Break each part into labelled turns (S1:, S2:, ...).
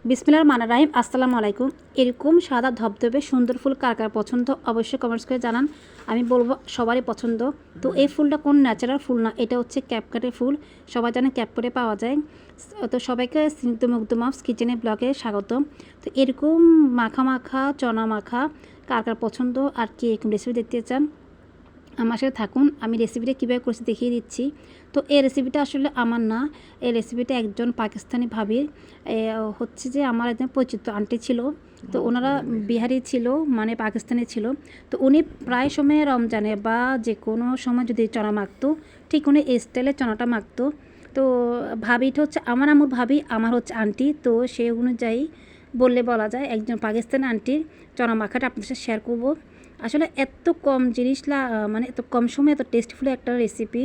S1: বিসমিল্লাহির রহমানির রহিম। আসসালামু আলাইকুম। এরকম সাদা ধবধবে সুন্দর ফুল কার কার পছন্দ অবশ্যই কমেন্টস করে জানান। আমি বলবো সবারই পছন্দ। তো এই ফুলটা কোন ন্যাচারাল ফুল না, এটা হচ্ছে ক্যাপকাটের ফুল। সবাই জানে ক্যাপকাটে পাওয়া যায়। তো সবাইকে স্নিগ্ধ মুগ্ধ মাফস কিচেনে ব্লগে স্বাগত। তো এরকম মাখা মাখা চনা মাখা কার কার পছন্দ আর কি এরকম রেসিপি দেখতে চান আমার সাথে থাকুন। আমি রেসিপিটা কীভাবে করছি দেখিয়ে দিচ্ছি। তো এই রেসিপিটা আসলে আমার না, এই রেসিপিটা একজন পাকিস্তানি ভাবির। হচ্ছে যে আমার একজন পরিচিত আন্টি ছিল। তো ওনারা বিহারি ছিল, মানে পাকিস্তানি ছিল। তো উনি প্রায় সময় রমজানে বা যে কোনো সময় যদি চনা মাখতো, ঠিক উনি এই স্টাইলে চনাটা মাখতো। তো ভাবিটা হচ্ছে আমার আম্মুর ভাবি, আমার হচ্ছে আন্টি। তো সেই অনুযায়ী বললে বলা যায় একজন পাকিস্তানি আন্টির চনা মাখাটা আপনাদের সাথে শেয়ার করবো। আসলে এত কম জিনিস মানে এত কম সময়ে এত টেস্টফুল একটা রেসিপি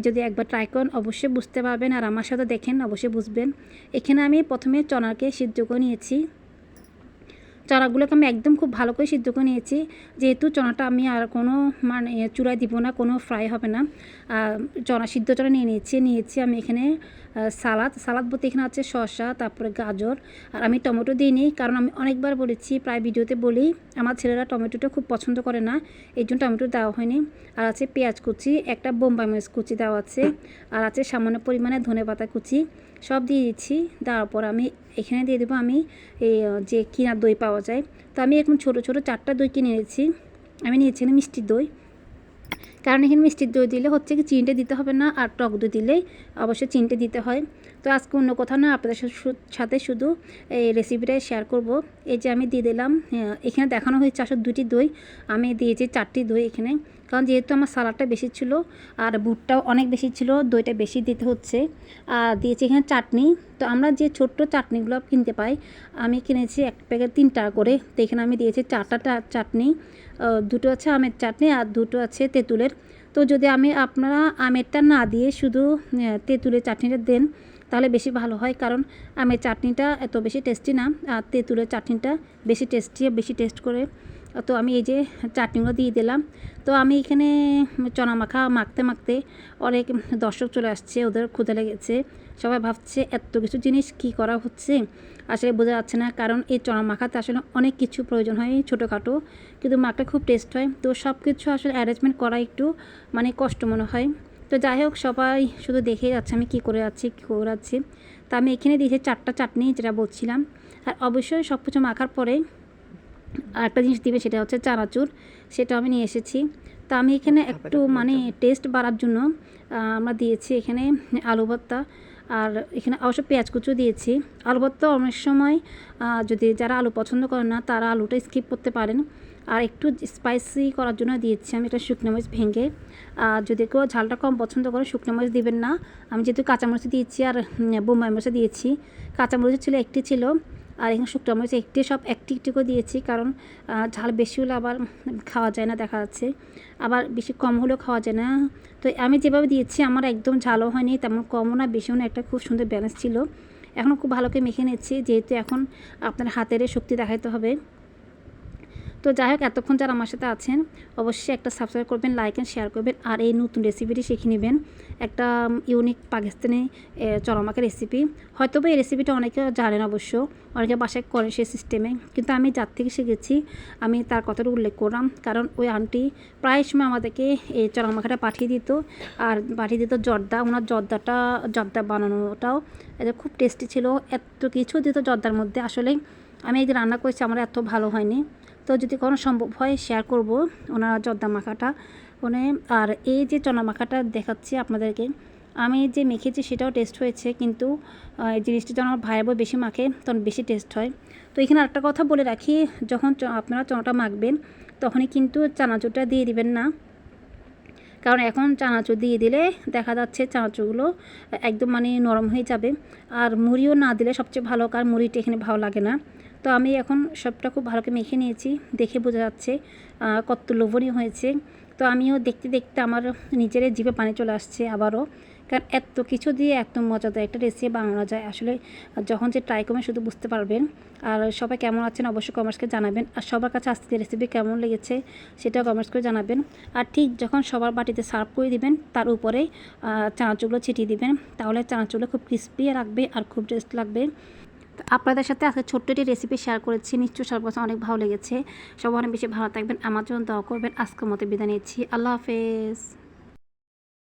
S1: যদি একবার ট্রাই করেন অবশ্যই বুঝতে পারবেন, আর আমার সাথে দেখেন অবশ্যই বুঝবেন। এখানে আমি প্রথমে চনাকে সিদ্ধ করে নিয়েছি। চনাগুলোকে আমি একদম খুব ভালো করে সিদ্ধ করে নিয়েছি, যেহেতু চনাটা আমি আর কোনো মানে চূড়ায় দিব না, কোনো ফ্রাই হবে না। সিদ্ধ চনা নিয়েছি আমি এখানে সালাদ বলতে এখানে আছে শসা, তারপরে গাজর, আর আমি টমেটো দিইনি, কারণ আমি অনেকবার বলেছি, প্রায় ভিডিওতে বলি আমার ছেলেরা টমেটোটা খুব পছন্দ করে না, এই জন্য টমেটো দেওয়া হয়নি। আর আছে পেঁয়াজ কুচি, একটা বোম্বাই মরিচ কুচি দেওয়া আছে, আর আছে সামান্য পরিমাণে ধনেপাতা কুচি, সব দিয়ে দিচ্ছি। তারপর আমি এখানে দিয়ে দেবো আমি এই যে কিনা দই পাওয়া যায়। তো আমি এখন ছোটো ছোটো 4টা দই কিনে এনেছি। আমি নিয়েছি মিষ্টির দই, কারণ এখানে মিষ্টির দই দিলে হচ্ছে কি চিনিটা দিতে হবে না, আর টক দই দিলেই অবশ্যই চিনিটা দিতে হয়। তো আজকে অন্য কোথাও না, আপনাদের সাথে শুধু এই রেসিপিটাই শেয়ার করব। এই যে আমি দিয়ে দিলাম, এখানে দেখানো হয়েছে আসলে 2টি দই, আমি দিয়েছি 4টি দই এখানে, কারণ যেহেতু আমার সালাডটা বেশি ছিল আর বুটটাও অনেক বেশি ছিল, দইটা বেশি দিতে হচ্ছে। আর দিয়েছি এখানে চাটনি। তো আমরা যে ছোট্ট চাটনিগুলো কিনতে পাই, আমি কিনেছি এক প্যাকেট 3 টাকা করে। তো এখানে আমি দিয়েছি 4টা চাটনি, 2টো আছে আমের চাটনি আর 2টো আছে তেঁতুলের। তো যদি আপনারা আমেরটা না দিয়ে শুধু তেঁতুলের চাটনিটা দেন তাহলে বেশি ভালো হয়, কারণ আমের চাটনিটা এত বেশি টেস্টি না, আর তেঁতুলের চাটনিটা বেশি টেস্টি, বেশি টেস্ট করে। তো আমি এই যে চাটনিগুলো দিয়ে দিলাম। তো আমি এখানে চনা মাখতে মাখতে অনেক দর্শক চলে আসছে, ওদের ক্ষুধা লেগেছে। সবাই ভাবছে এত কিছু জিনিস কি করা হচ্ছে, আসলে বোঝা যাচ্ছে না, কারণ এই চনা মাখাতে আসলে অনেক কিছু প্রয়োজন হয় ছোটোখাটো, কিন্তু মাখটা খুব টেস্ট হয়। তো সব কিছু আসলে অ্যারেঞ্জমেন্ট করা একটু মানে কষ্ট মনে হয়। তো যাই হোক, সবাই শুধু দেখেই যাচ্ছে আমি কী করে যাচ্ছি। তো আমি এখানে দিয়েছি 4টা চাটনি, যেটা বলছিলাম। আর অবশ্যই সব কিছু মাখার পরে আরেকটা জিনিস দিবে, সেটা হচ্ছে চানাচুর, সেটা আমি নিয়ে এসেছি। তো আমি এখানে একটু মানে টেস্ট বাড়ার জন্য আমরা দিয়েছি এখানে আলু ভর্তা, আর এখানে অবশ্য পেঁয়াজ কুচু দিয়েছি। আলু ভর্তা অনেক সময় যদি যারা আলু পছন্দ করেন না, তারা আলুটা স্কিপ করতে পারেন। আর একটু স্পাইসি করার জন্য দিয়েছি আমি একটা শুকনো মরিচ ভেঙে। আর যদি কেউ ঝালটা কম পছন্দ করে শুকনো মরিচ দিবেন না। আমি যেহেতু কাঁচামরিচ দিয়েছি আর বোম্বাই মরিচ দিয়েছি, কাঁচামরিচ ছিল একটি ছিল, আর এখানে শুকনো মরিচ একটি, সব একটি একটি করে দিয়েছি, কারণ ঝাল বেশি হলে আবার খাওয়া যায় না দেখা যাচ্ছে, আবার বেশি কম হলেও খাওয়া যায় না। তো আমি যেভাবে দিয়েছি আমার একদম ঝালও হয়নি, তেমন কমও না বেশিও না, একটা খুব সুন্দর ব্যালেন্স ছিল। এখন খুব ভালো করে মেখে নিচ্ছি, যেহেতু এখন আপনার হাতের শক্তি দেখাতে হবে। তো যাই হোক, এতক্ষণ যারা আমার সাথে আছেন অবশ্যই একটা সাবস্ক্রাইব করবেন, লাইক অ্যান্ড শেয়ার করবেন, আর এই নতুন রেসিপিটি শিখে নেবেন, একটা ইউনিক পাকিস্তানি চরমাকা রেসিপি। হয়তো বা এই রেসিপিটা অনেকে জানেন, অবশ্য অনেকে বাসায় করেন সেই সিস্টেমে, কিন্তু আমি যার থেকে শিখেছি আমি তার কথাটা উল্লেখ করলাম, কারণ ওই আন্টি প্রায় সময় আমাদেরকে এই চরমাখাটা পাঠিয়ে দিত, আর পাঠিয়ে দিত জর্দা, ওনার জর্দা বানানোটাও এটা খুব টেস্টি ছিল, এত কিছু দিত জর্দার মধ্যে। আসলে আমি এই যে রান্না করেছি আমার এত ভালো হয়নি, তো যদি কোনো সম্ভব হয় শেয়ার করব ওনার জর্দা মাখাটা মানে। আর এই যে চনা মাখাটা দেখাচ্ছি আপনাদেরকে, আমি যে মেখেছি সেটাও টেস্ট হয়েছে, কিন্তু এই জিনিসটা যখন আমার ভাই বোন বেশি মাখে তখন বেশি টেস্ট হয়। তো এখানে একটা কথা বলে রাখি, যখন আপনারা চনাটা মাখবেন তখনই কিন্তু চানাচুরটা দিয়ে দিবেন না, কারণ এখন চানাচুর দিয়ে দিলে দেখা যাচ্ছে চানাচুরগুলো একদম মানে নরম হয়ে যাবে। আর মুড়িও না দিলে সবচেয়ে ভালো, কারণ মুড়িটা এখানে ভালো লাগে না। তো আমি এখন সবটা খুব ভালো করে মেখে নিয়েছি, দেখে বোঝা যাচ্ছে কত লোভনীয় হয়েছে। তো আমিও দেখতে দেখতে আমার নিজের জিভে পানি চলে আসছে আবারও, কারণ এত কিছু দিয়ে এত মজাদার একটা রেসিপি বানানো যায় আসলে, যখন যে ট্রাই করবেন শুধু বুঝতে পারবেন। আর সবাই কেমন আছেন অবশ্যই কমেন্টস করে জানাবেন, আর সবার কাছে আজকে রেসিপি কেমন লেগেছে সেটাও কমেন্টস করে জানাবেন। আর ঠিক যখন সবার বাটিতে সার্ভ করে দিবেন তার উপরে চানাচুরগুলো ছিটিয়ে দিবেন, তাহলে চানাচুরগুলো খুব ক্রিস্পি রাখবে আর খুব টেস্ট লাগবে। তো আপনাদের সাথে আজকে ছোট্ট একটি রেসিপি শেয়ার করেছি, নিশ্চয়ই সবার কাছে অনেক ভালো লেগেছে। সবাই অনেক বেশি ভালো থাকবেন, আমার জন্য দোয়া করবেন। আজকের মতো বিদায় নিচ্ছি, আল্লাহ হাফেজ।